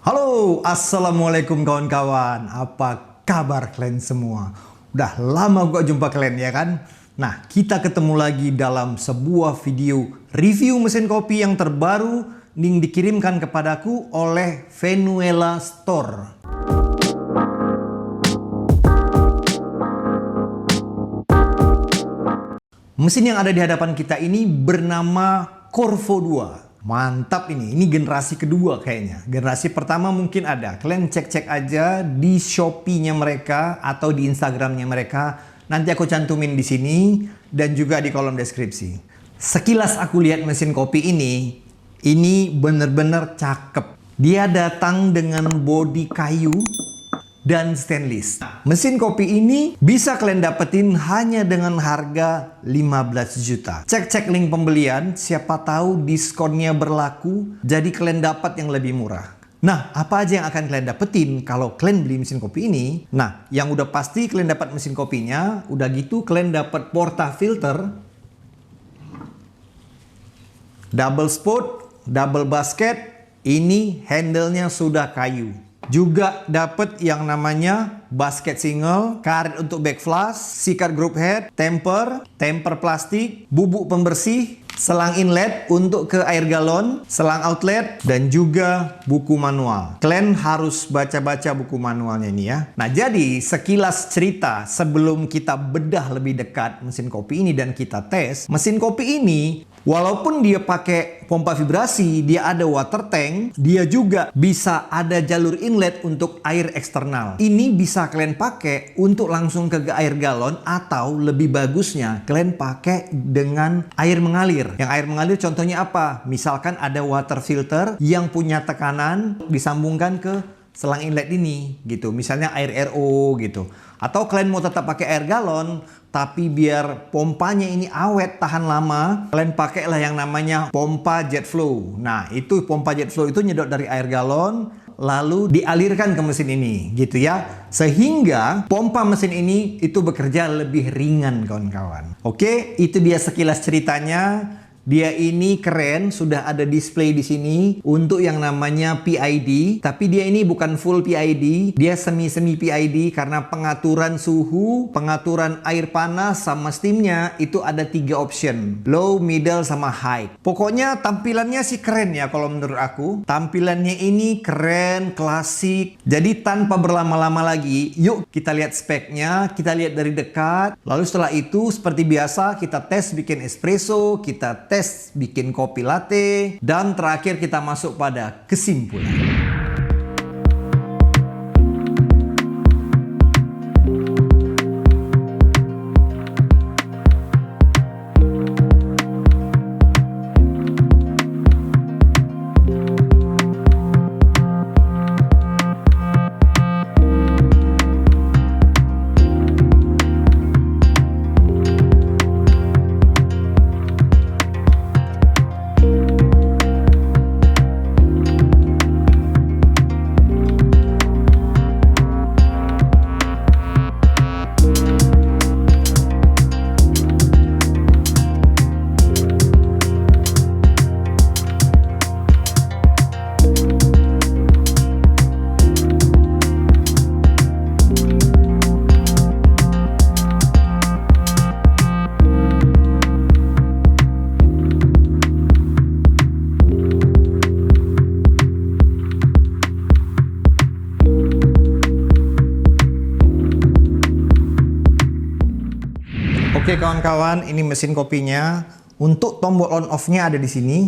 Halo, assalamualaikum kawan-kawan. Apa kabar kalian semua? Udah lama gua jumpa kalian ya kan? Nah, kita ketemu lagi dalam sebuah video review mesin kopi yang terbaru yang dikirimkan kepadaku oleh Venuela Store. Mesin yang ada di hadapan kita ini bernama Corvo 2. Mantap ini generasi kedua kayaknya. Generasi pertama mungkin ada. Kalian cek-cek aja di Shopee-nya mereka atau di Instagram-nya mereka. Nanti aku cantumin di sini dan juga di kolom deskripsi. Sekilas aku lihat mesin kopi ini bener-bener cakep. Dia datang dengan bodi kayu dan stainless. Mesin kopi ini bisa kalian dapetin hanya dengan harga 15 juta. Cek-cek link pembelian, siapa tahu diskonnya berlaku, jadi kalian dapat yang lebih murah. Nah, apa aja yang akan kalian dapetin kalau kalian beli mesin kopi ini? Nah, yang udah pasti kalian dapat mesin kopinya, udah gitu kalian dapat portafilter, double spout, double basket, ini handle-nya sudah kayu. Juga dapat yang namanya basket single, karet untuk back flush, sikat group head, temper plastik, bubuk pembersih, selang inlet untuk ke air galon, selang outlet, dan juga buku manual. Kalian harus baca-baca buku manualnya ini ya. Nah, jadi sekilas cerita sebelum kita bedah lebih dekat mesin kopi ini dan kita tes, mesin kopi ini walaupun dia pakai pompa vibrasi, dia ada water tank, dia juga bisa ada jalur inlet untuk air eksternal. Ini bisa kalian pakai untuk langsung ke air galon atau lebih bagusnya kalian pakai dengan air mengalir. Yang air mengalir contohnya apa? Misalkan ada water filter yang punya tekanan disambungkan ke selang inlet ini gitu. Misalnya air RO gitu. Atau kalian mau tetap pakai air galon, tapi biar pompanya ini awet, tahan lama, kalian pakailah yang namanya pompa jet flow. Nah, itu pompa jet flow itu nyedot dari air galon, lalu dialirkan ke mesin ini, gitu ya. Sehingga pompa mesin ini itu bekerja lebih ringan, kawan-kawan. Oke, itu dia sekilas ceritanya. Dia ini keren, sudah ada display di sini untuk yang namanya PID, tapi dia ini bukan full PID, dia semi-semi PID karena pengaturan suhu, pengaturan air panas sama steamnya itu ada 3 option, low, middle, sama high. Pokoknya tampilannya sih keren ya kalau menurut aku. Tampilannya ini keren, klasik. Jadi tanpa berlama-lama lagi, yuk kita lihat speknya, kita lihat dari dekat. Lalu setelah itu seperti biasa kita tes bikin espresso, kita tes bikin kopi latte, dan terakhir kita masuk pada kesimpulan. Oke kawan-kawan, ini mesin kopinya. Untuk tombol on off-nya ada di sini.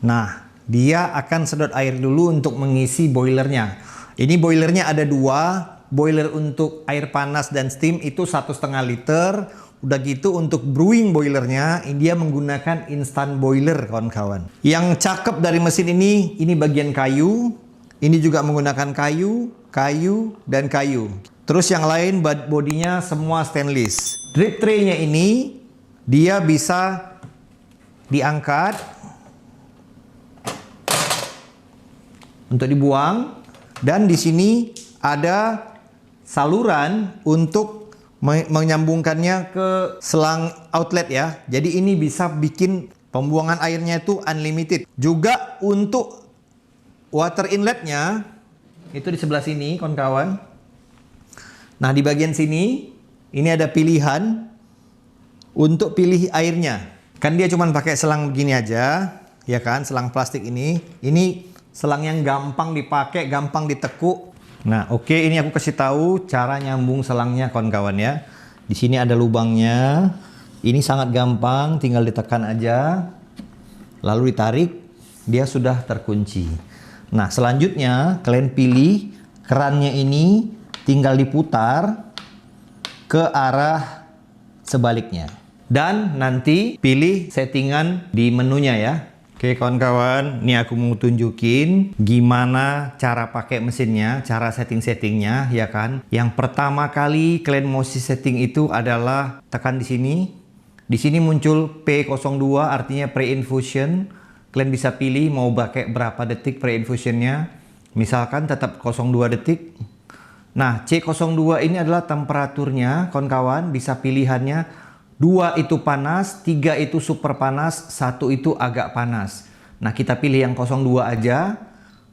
Nah, dia akan sedot air dulu untuk mengisi boilernya. Ini boilernya ada 2. Boiler untuk air panas dan steam itu 1,5 liter. Udah gitu untuk brewing boilernya, dia menggunakan instant boiler kawan-kawan. Yang cakep dari mesin ini bagian kayu. Ini juga menggunakan kayu, dan kayu. Terus yang lain bodinya semua stainless. Drip tray-nya ini dia bisa diangkat untuk dibuang, dan di sini ada saluran untuk menyambungkannya ke selang outlet ya. Jadi ini bisa bikin pembuangan airnya itu unlimited. Juga untuk water inletnya itu di sebelah sini, kawan-kawan. Nah, di bagian sini ini ada pilihan untuk pilih airnya. Kan dia cuma pakai selang begini aja, ya kan? Selang plastik ini. Ini selang yang gampang dipakai, gampang ditekuk. Nah, oke, ini aku kasih tahu cara nyambung selangnya, kawan-kawan ya. Di sini ada lubangnya. Ini sangat gampang, tinggal ditekan aja. Lalu ditarik, dia sudah terkunci. Nah, selanjutnya kalian pilih kerannya ini tinggal diputar ke arah sebaliknya. Dan nanti pilih settingan di menunya ya. Oke kawan-kawan, ini aku mau tunjukin gimana cara pakai mesinnya, cara setting-settingnya ya kan. Yang pertama kali kalian mau setting itu adalah tekan di sini. Di sini muncul P02 artinya pre-infusion. Kalian bisa pilih mau pakai berapa detik pre-infusionnya. Misalkan tetap 02 detik. Nah, C02 ini adalah temperaturnya, kawan-kawan. Bisa pilihannya 2 itu panas, 3 itu super panas, 1 itu agak panas. Nah, kita pilih yang 02 aja.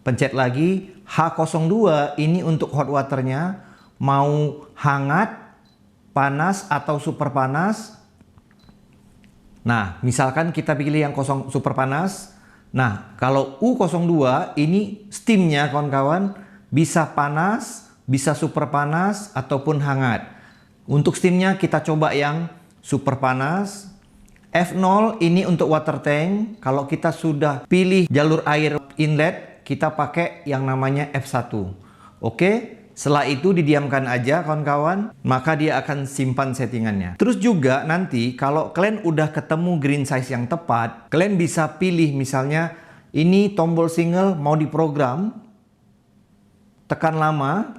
Pencet lagi. H02 ini untuk hot waternya. Mau hangat, panas, atau super panas. Nah, misalkan kita pilih yang super panas. Nah, kalau U02 ini steamnya kawan-kawan bisa panas, bisa super panas, ataupun hangat. Untuk steamnya kita coba yang super panas. F0 ini untuk water tank. Kalau kita sudah pilih jalur air inlet, kita pakai yang namanya F1. Oke? Setelah itu didiamkan aja kawan-kawan, maka dia akan simpan settingannya. Terus juga nanti kalau kalian udah ketemu green size yang tepat, kalian bisa pilih misalnya ini tombol single mau diprogram, tekan lama,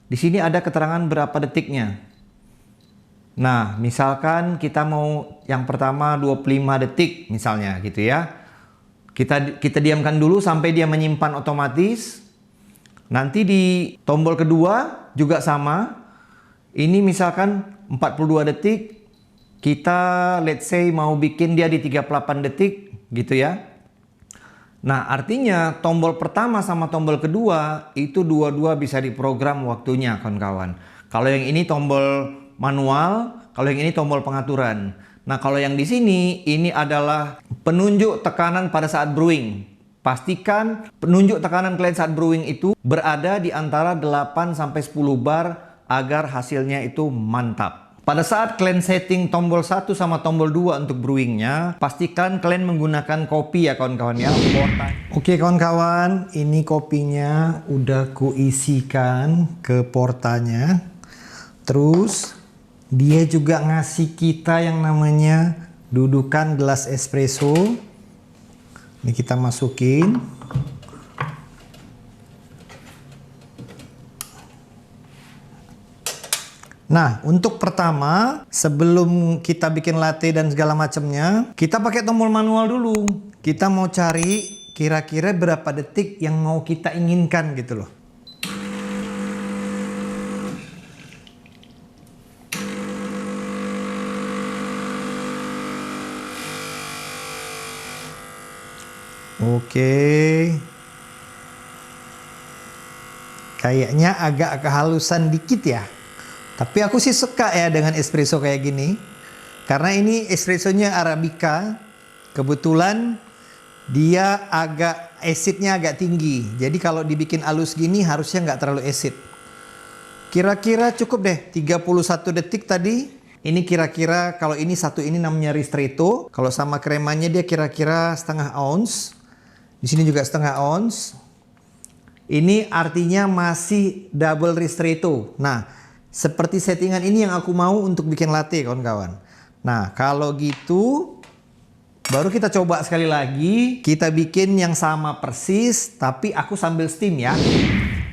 di sini ada keterangan berapa detiknya. Nah, misalkan kita mau yang pertama 25 detik misalnya gitu ya. Kita diamkan dulu sampai dia menyimpan otomatis. Nanti di tombol kedua juga sama. Ini misalkan 42 detik. Kita let's say mau bikin dia di 38 detik gitu ya. Nah, artinya tombol pertama sama tombol kedua itu dua-dua bisa diprogram waktunya kawan-kawan. Kalau yang ini tombol manual, kalau yang ini tombol pengaturan. Nah, kalau yang di sini ini adalah penunjuk tekanan pada saat brewing. Pastikan penunjuk tekanan kalian saat brewing itu berada di antara 8 sampai 10 bar agar hasilnya itu mantap. Pada saat kalian setting tombol 1 sama tombol 2 untuk brewingnya, pastikan kalian menggunakan kopi ya kawan-kawan ya. Oke kawan-kawan, ini kopinya udah kuisikan ke portanya. Terus dia juga ngasih kita yang namanya dudukan gelas espresso. Ini kita masukin. Nah, untuk pertama, sebelum kita bikin latte dan segala macamnya, kita pakai tombol manual dulu. Kita mau cari kira-kira berapa detik yang mau kita inginkan gitu loh. Oke. Kayaknya agak kehalusan dikit ya. Tapi aku sih suka ya dengan espresso kayak gini. Karena ini espressonya Arabica. Kebetulan dia acidnya agak tinggi. Jadi kalau dibikin halus gini harusnya nggak terlalu acid. Kira-kira cukup deh 31 detik tadi. Ini kira-kira kalau ini satu ini namanya ristretto. Kalau sama kremanya dia kira-kira setengah ounce. Di sini juga setengah ounce. Ini artinya masih double ristretto. Nah, seperti settingan ini yang aku mau untuk bikin latte kawan-kawan. Nah, kalau gitu baru kita coba sekali lagi. Kita bikin yang sama persis, tapi aku sambil steam ya.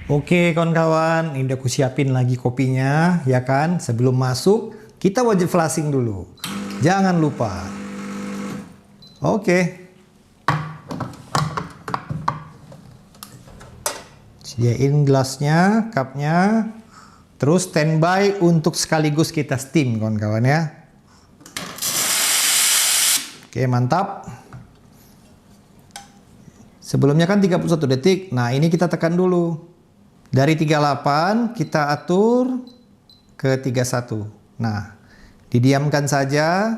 Oke kawan-kawan, ini udah aku siapin lagi kopinya, ya kan? Sebelum masuk, kita wajib flashing dulu. Jangan lupa. Oke. Sediain gelasnya, cupnya. Terus standby untuk sekaligus kita steam kawan-kawan ya. Oke, mantap. Sebelumnya kan 31 detik. Nah, ini kita tekan dulu. Dari 38 kita atur ke 31. Nah, didiamkan saja,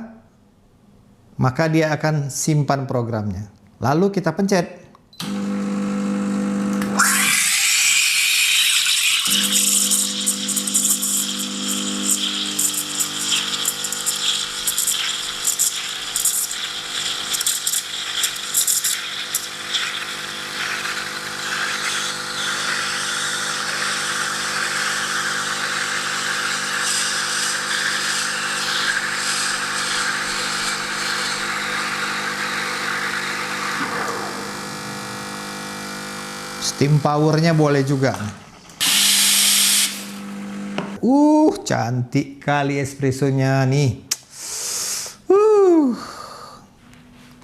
maka dia akan simpan programnya. Lalu kita pencet. Steam powernya boleh juga. Cantik kali espressonya nih.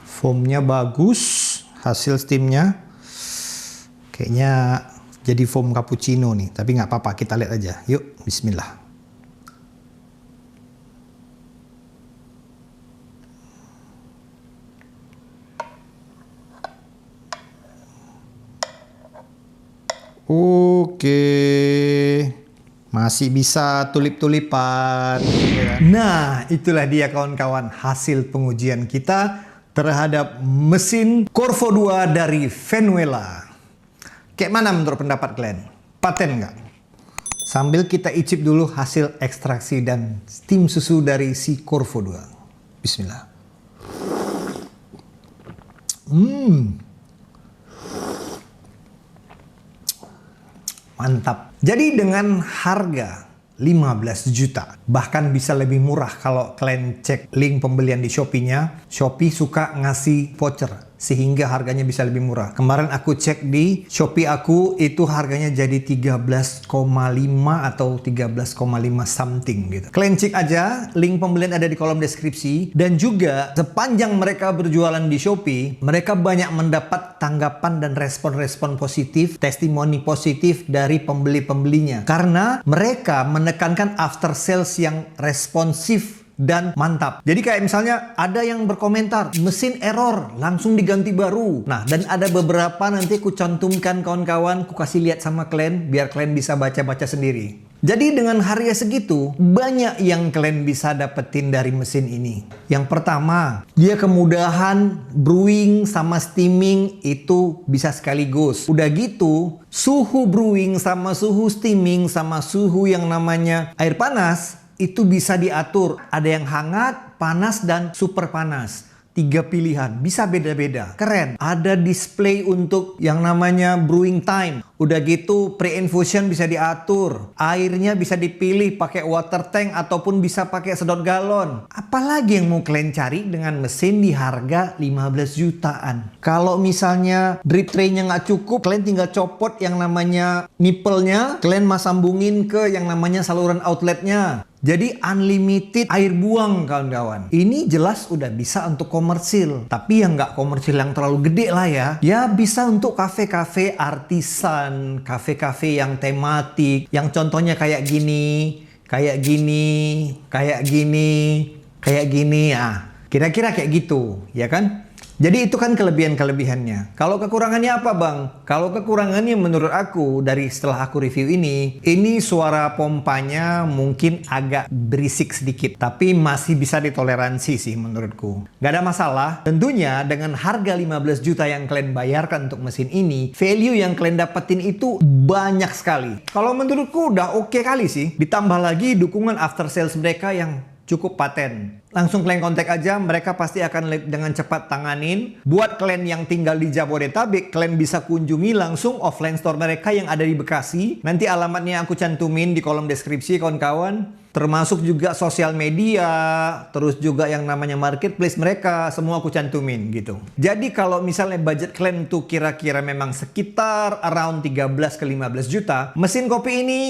Foamnya bagus, hasil steamnya. Kayaknya jadi foam cappuccino nih, tapi nggak apa-apa, kita lihat aja. Yuk, bismillah. Oke, masih bisa tulip-tulipan. Nah, itulah dia kawan-kawan hasil pengujian kita terhadap mesin Corvo 2 dari Venuela. Kayak mana menurut pendapat kalian? Paten nggak? Sambil kita icip dulu hasil ekstraksi dan steam susu dari si Corvo 2. Bismillah. Mantap. Jadi dengan harga 15 juta, bahkan bisa lebih murah kalau kalian cek link pembelian di Shopee-nya. Shopee suka ngasih voucher sehingga harganya bisa lebih murah. Kemarin aku cek di Shopee aku, itu harganya jadi 13,5 atau 13,5 something gitu. Kalian cek aja, link pembelian ada di kolom deskripsi. Dan juga sepanjang mereka berjualan di Shopee, mereka banyak mendapat tanggapan dan respon-respon positif, testimoni positif dari pembeli-pembelinya. Karena mereka menekankan after sales yang responsif dan mantap. Jadi kayak misalnya ada yang berkomentar, mesin error, langsung diganti baru. Nah, dan ada beberapa nanti aku cantumkan kawan-kawan, aku kasih lihat sama kalian, biar kalian bisa baca-baca sendiri. Jadi dengan harga segitu, banyak yang kalian bisa dapetin dari mesin ini. Yang pertama, dia kemudahan brewing sama steaming itu bisa sekaligus. Udah gitu, suhu brewing sama suhu steaming sama suhu yang namanya air panas, itu bisa diatur. Ada yang hangat, panas, dan super panas. 3 pilihan, bisa beda-beda. Keren. Ada display untuk yang namanya brewing time. Udah gitu pre-infusion bisa diatur. Airnya bisa dipilih pakai water tank ataupun bisa pakai sedot galon. Apalagi yang mau kalian cari dengan mesin di harga 15 jutaan. Kalau misalnya drip tray-nya nggak cukup, kalian tinggal copot yang namanya nipple-nya, kalian sambungin ke yang namanya saluran outletnya. Jadi unlimited air buang kawan-kawan. Ini jelas udah bisa untuk komersil. Tapi yang nggak komersil yang terlalu gede lah ya. Ya bisa untuk kafe-kafe artisan, kafe-kafe yang tematik. Yang contohnya kayak gini, kayak gini, kayak gini, kayak gini. Kira-kira kayak gitu, ya kan? Jadi itu kan kelebihan-kelebihannya. Kalau kekurangannya apa bang? Kalau kekurangannya menurut aku dari setelah aku review ini suara pompanya mungkin agak berisik sedikit. Tapi masih bisa ditoleransi sih menurutku. Gak ada masalah. Tentunya dengan harga 15 juta yang kalian bayarkan untuk mesin ini, value yang kalian dapetin itu banyak sekali. Kalau menurutku udah oke kali sih. Ditambah lagi dukungan after sales mereka yang cukup paten. Langsung kalian kontak aja, mereka pasti akan dengan cepat tanganin. Buat kalian yang tinggal di Jabodetabek, kalian bisa kunjungi langsung offline store mereka yang ada di Bekasi. Nanti alamatnya aku cantumin di kolom deskripsi kawan-kawan. Termasuk juga sosial media, terus juga yang namanya marketplace mereka, semua aku cantumin gitu. Jadi kalau misalnya budget kalian tuh kira-kira memang sekitar around 13 ke 15 juta, mesin kopi ini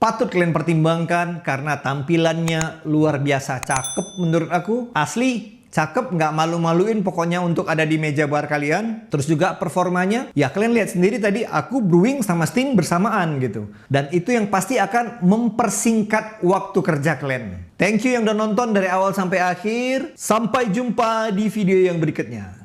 patut kalian pertimbangkan karena tampilannya luar biasa cakep menurut aku. Asli cakep, nggak malu-maluin pokoknya untuk ada di meja bar kalian. Terus juga performanya, ya kalian lihat sendiri tadi aku brewing sama steam bersamaan gitu. Dan itu yang pasti akan mempersingkat waktu kerja kalian. Thank you yang udah nonton dari awal sampai akhir. Sampai jumpa di video yang berikutnya.